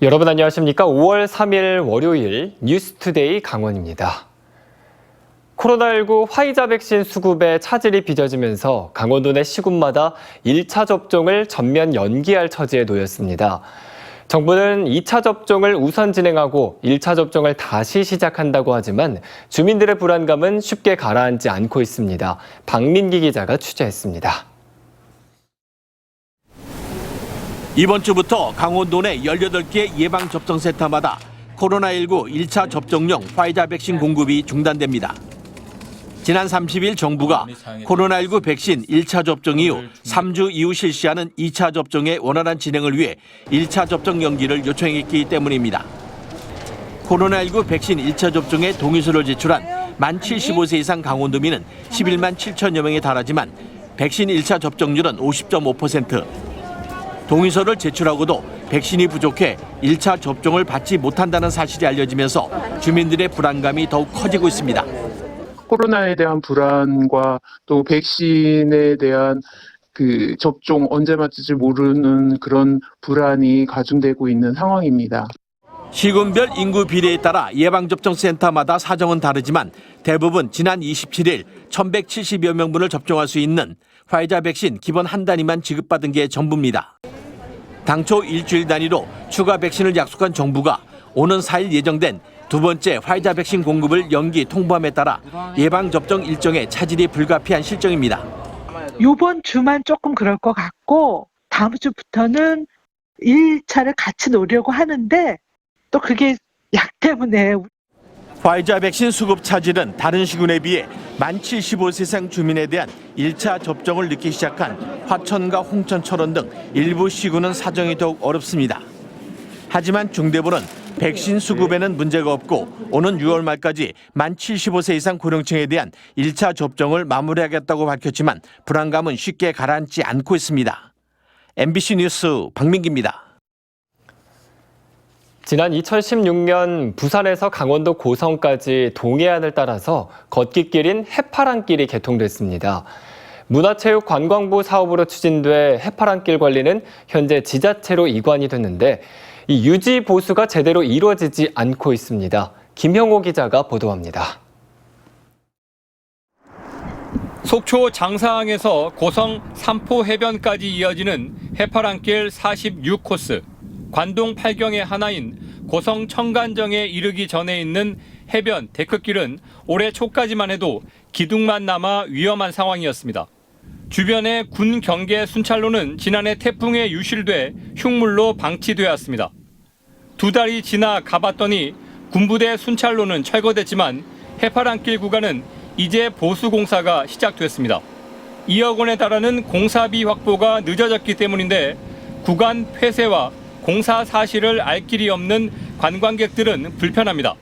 여러분 안녕하십니까? 5월 3일 월요일 뉴스투데이 강원입니다. 코로나19 화이자 백신 수급에 차질이 빚어지면서 강원도 내 시군마다 1차 접종을 전면 연기할 처지에 놓였습니다. 정부는 2차 접종을 우선 진행하고 1차 접종을 다시 시작한다고 하지만 주민들의 불안감은 쉽게 가라앉지 않고 있습니다. 박민기 기자가 취재했습니다. 이번 주부터 강원도 내 18개 예방접종센터마다 코로나19 1차 접종용 화이자 백신 공급이 중단됩니다. 지난 30일 정부가 코로나19 백신 1차 접종 이후 3주 이후 실시하는 2차 접종의 원활한 진행을 위해 1차 접종 연기를 요청했기 때문입니다. 코로나19 백신 1차 접종에 동의서를 제출한 만 75세 이상 강원도민은 11만 7천여 명에 달하지만 백신 1차 접종률은 50.5%. 동의서를 제출하고도 백신이 부족해 1차 접종을 받지 못한다는 사실이 알려지면서 주민들의 불안감이 더욱 커지고 있습니다. 코로나에 대한 불안과 또 백신에 대한 접종 언제 맞을지 모르는 그런 불안이 가중되고 있는 상황입니다. 시군별 인구 비례에 따라 예방접종센터마다 사정은 다르지만 대부분 지난 27일 1,170여 명분을 접종할 수 있는 화이자 백신 기본 한 단위만 지급받은 게 전부입니다. 당초 일주일 단위로 추가 백신을 약속한 정부가 오는 4일 예정된 두 번째 화이자 백신 공급을 연기 통보함에 따라 예방접종 일정에 차질이 불가피한 실정입니다. 이번 주만 조금 그럴 것 같고 다음 주부터는 1차를 같이 놓으려고 하는데 또 그게 약 때문에. 화이자 백신 수급 차질은 다른 시군에 비해 만 75세 이상 주민에 대한 1차 접종을 늦게 시작한 화천과 홍천철원 등 일부 시군은 사정이 더욱 어렵습니다. 하지만 중대본은 백신 수급에는 문제가 없고 오는 6월 말까지 만 75세 이상 고령층에 대한 1차 접종을 마무리하겠다고 밝혔지만 불안감은 쉽게 가라앉지 않고 있습니다. MBC 뉴스 박민기입니다. 지난 2016년 부산에서 강원도 고성까지 동해안을 따라서 걷기길인 해파랑길이 개통됐습니다. 문화체육관광부 사업으로 추진돼 해파랑길 관리는 현재 지자체로 이관이 됐는데 이 유지 보수가 제대로 이루어지지 않고 있습니다. 김형호 기자가 보도합니다. 속초 장사항에서 고성 삼포 해변까지 이어지는 해파랑길 46코스. 관동 8경의 하나인 고성 청간정에 이르기 전에 있는 해변 데크길은 올해 초까지만 해도 기둥만 남아 위험한 상황이었습니다. 주변의 군 경계 순찰로는 지난해 태풍에 유실돼 흉물로 방치되었습니다. 두 달이 지나 가봤더니 군부대 순찰로는 철거됐지만 해파랑길 구간은 이제 보수 공사가 시작됐습니다. 2억 원에 달하는 공사비 확보가 늦어졌기 때문인데 구간 폐쇄와 공사 사실을 알 길이 없는 관광객들은 불편합니다.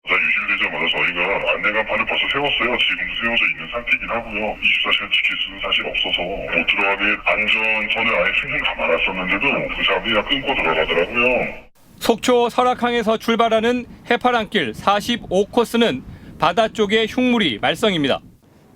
유실되자마자 저희가 안내간판을 벌써 세웠어요. 지금도 세워져 있는 상태이긴 하고요. 24시간 지킬 수는 사실 없어서 못 들어가게 안전선을 아예 신경 다 말았었는데도 그 사람들이 다 끊고 들어가더라고요. 속초 설악항에서 출발하는 해파랑길 45코스는 바다 쪽의 흉물이 말썽입니다.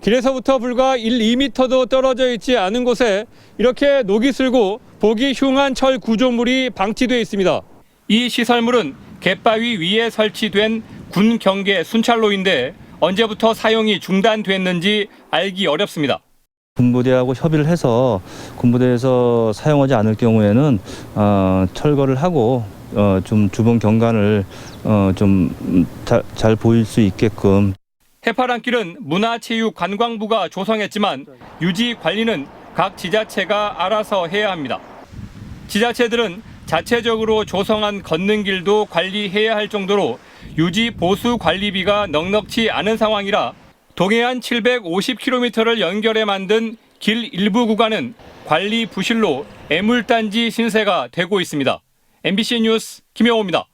길에서부터 불과 1-2m도 떨어져 있지 않은 곳에 이렇게 녹이 슬고 보기 흉한 철 구조물이 방치되어 있습니다. 이 시설물은 갯바위 위에 설치된 군 경계 순찰로인데 언제부터 사용이 중단됐는지 알기 어렵습니다. 군부대하고 협의를 해서 군부대에서 사용하지 않을 경우에는 철거를 하고 좀 주변 경관을 좀 잘 보일 수 있게끔. 해파랑길은 문화체육관광부가 조성했지만 유지 관리는 각 지자체가 알아서 해야 합니다. 지자체들은 자체적으로 조성한 걷는 길도 관리해야 할 정도로 유지 보수 관리비가 넉넉지 않은 상황이라 동해안 750km를 연결해 만든 길 일부 구간은 관리 부실로 애물단지 신세가 되고 있습니다. MBC 뉴스 김영호입니다.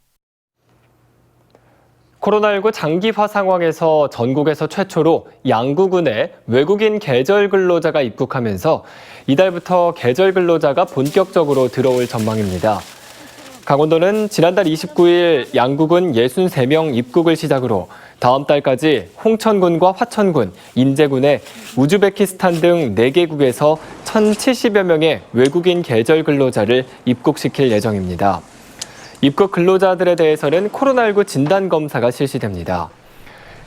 코로나19 장기화 상황에서 전국에서 최초로 양구군에 외국인 계절 근로자가 입국하면서 이달부터 계절 근로자가 본격적으로 들어올 전망입니다. 강원도는 지난달 29일 양구군 63명 입국을 시작으로 다음 달까지 홍천군과 화천군, 인제군의 우즈베키스탄 등 4개국에서 1,070여 명의 외국인 계절 근로자를 입국시킬 예정입니다. 입국 근로자들에 대해서는 코로나19 진단검사가 실시됩니다.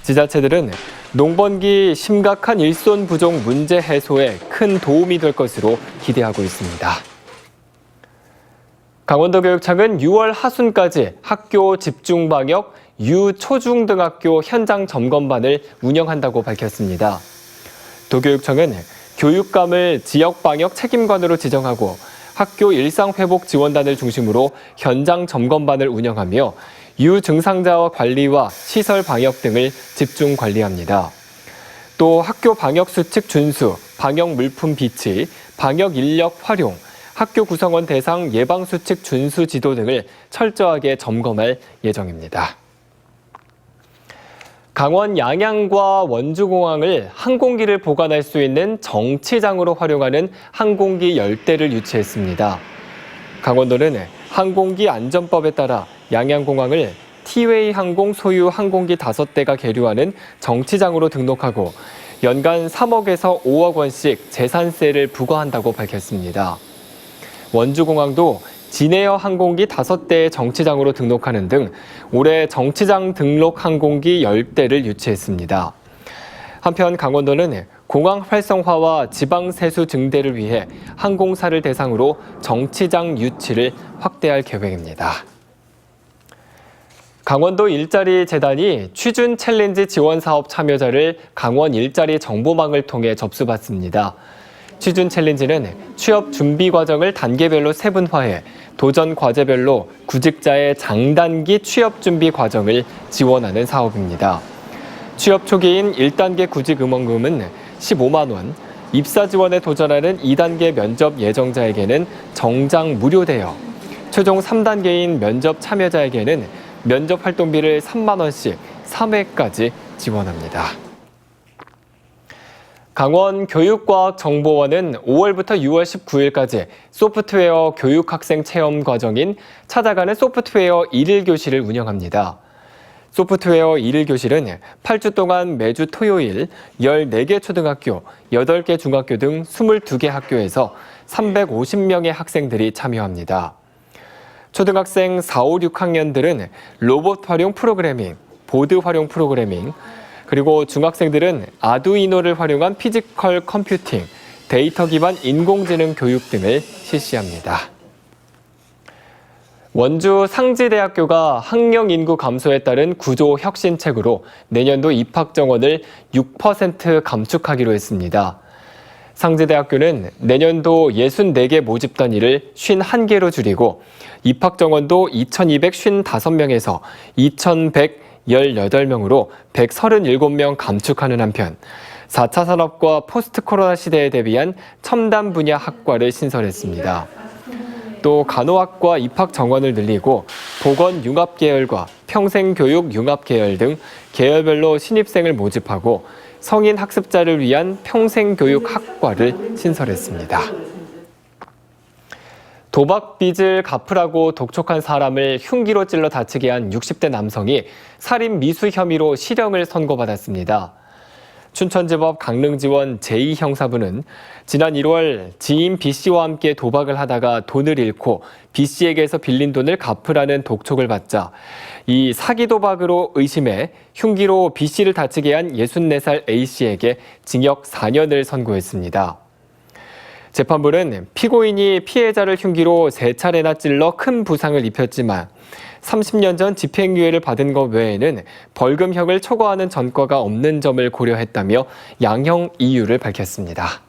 지자체들은 농번기 심각한 일손 부족 문제 해소에 큰 도움이 될 것으로 기대하고 있습니다. 강원도교육청은 6월 하순까지 학교 집중방역 유초중등학교 현장 점검반을 운영한다고 밝혔습니다. 도교육청은 교육감을 지역방역 책임관으로 지정하고 학교 일상회복지원단을 중심으로 현장 점검반을 운영하며 유증상자와 관리와 시설 방역 등을 집중 관리합니다. 또 학교 방역수칙 준수, 방역물품 비치, 방역인력 활용, 학교 구성원 대상 예방수칙 준수 지도 등을 철저하게 점검할 예정입니다. 강원 양양과 원주공항을 항공기를 보관할 수 있는 정치장으로 활용하는 항공기 10대를 유치했습니다. 강원도는 항공기 안전법에 따라 양양공항을 티웨이 항공 소유 항공기 5대가 계류하는 정치장으로 등록하고 연간 3억에서 5억 원씩 재산세를 부과한다고 밝혔습니다. 원주공항도 진에어 항공기 5대의 정치장으로 등록하는 등 올해 정치장 등록 항공기 10대를 유치했습니다. 한편 강원도는 공항 활성화와 지방 세수 증대를 위해 항공사를 대상으로 정치장 유치를 확대할 계획입니다. 강원도 일자리 재단이 취준 챌린지 지원 사업 참여자를 강원 일자리 정보망을 통해 접수받습니다. 취준 챌린지는 취업 준비 과정을 단계별로 세분화해 도전 과제별로 구직자의 장단기 취업 준비 과정을 지원하는 사업입니다. 취업 초기인 1단계 구직 응원금은 15만 원, 입사 지원에 도전하는 2단계 면접 예정자에게는 정장 무료되어 최종 3단계인 면접 참여자에게는 면접 활동비를 3만 원씩 3회까지 지원합니다. 강원교육과학정보원은 5월부터 6월 19일까지 소프트웨어 교육학생 체험 과정인 찾아가는 소프트웨어 1일 교실을 운영합니다. 소프트웨어 1일 교실은 8주 동안 매주 토요일 14개 초등학교, 8개 중학교 등 22개 학교에서 350명의 학생들이 참여합니다. 초등학생 4, 5, 6학년들은 로봇 활용 프로그래밍, 보드 활용 프로그래밍, 그리고 중학생들은 아두이노를 활용한 피지컬 컴퓨팅, 데이터 기반 인공지능 교육 등을 실시합니다. 원주 상지대학교가 학령 인구 감소에 따른 구조 혁신책으로 내년도 입학 정원을 6% 감축하기로 했습니다. 상지대학교는 내년도 64개 모집 단위를 51개로 줄이고 입학 정원도 2,255명에서 2,118명으로 137명 감축하는 한편 4차 산업과 포스트 코로나 시대에 대비한 첨단 분야 학과를 신설했습니다. 또 간호학과 입학 정원을 늘리고 보건융합계열과 평생교육 융합계열 등 계열별로 신입생을 모집하고 성인 학습자를 위한 평생교육 학과를 신설했습니다. 도박 빚을 갚으라고 독촉한 사람을 흉기로 찔러 다치게 한 60대 남성이 살인 미수 혐의로 실형을 선고받았습니다. 춘천지법 강릉지원 제2형사부는 지난 1월 지인 B씨와 함께 도박을 하다가 돈을 잃고 B씨에게서 빌린 돈을 갚으라는 독촉을 받자 이 사기 도박으로 의심해 흉기로 B씨를 다치게 한 64살 A씨에게 징역 4년을 선고했습니다. 재판부는 피고인이 피해자를 흉기로 3차례나 찔러 큰 부상을 입혔지만 30년 전 집행유예를 받은 것 외에는 벌금형을 초과하는 전과가 없는 점을 고려했다며 양형 이유를 밝혔습니다.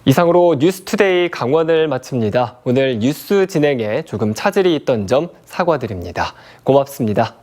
이상으로 뉴스투데이 강원을 마칩니다. 오늘 뉴스 진행에 조금 차질이 있던 점 사과드립니다. 고맙습니다.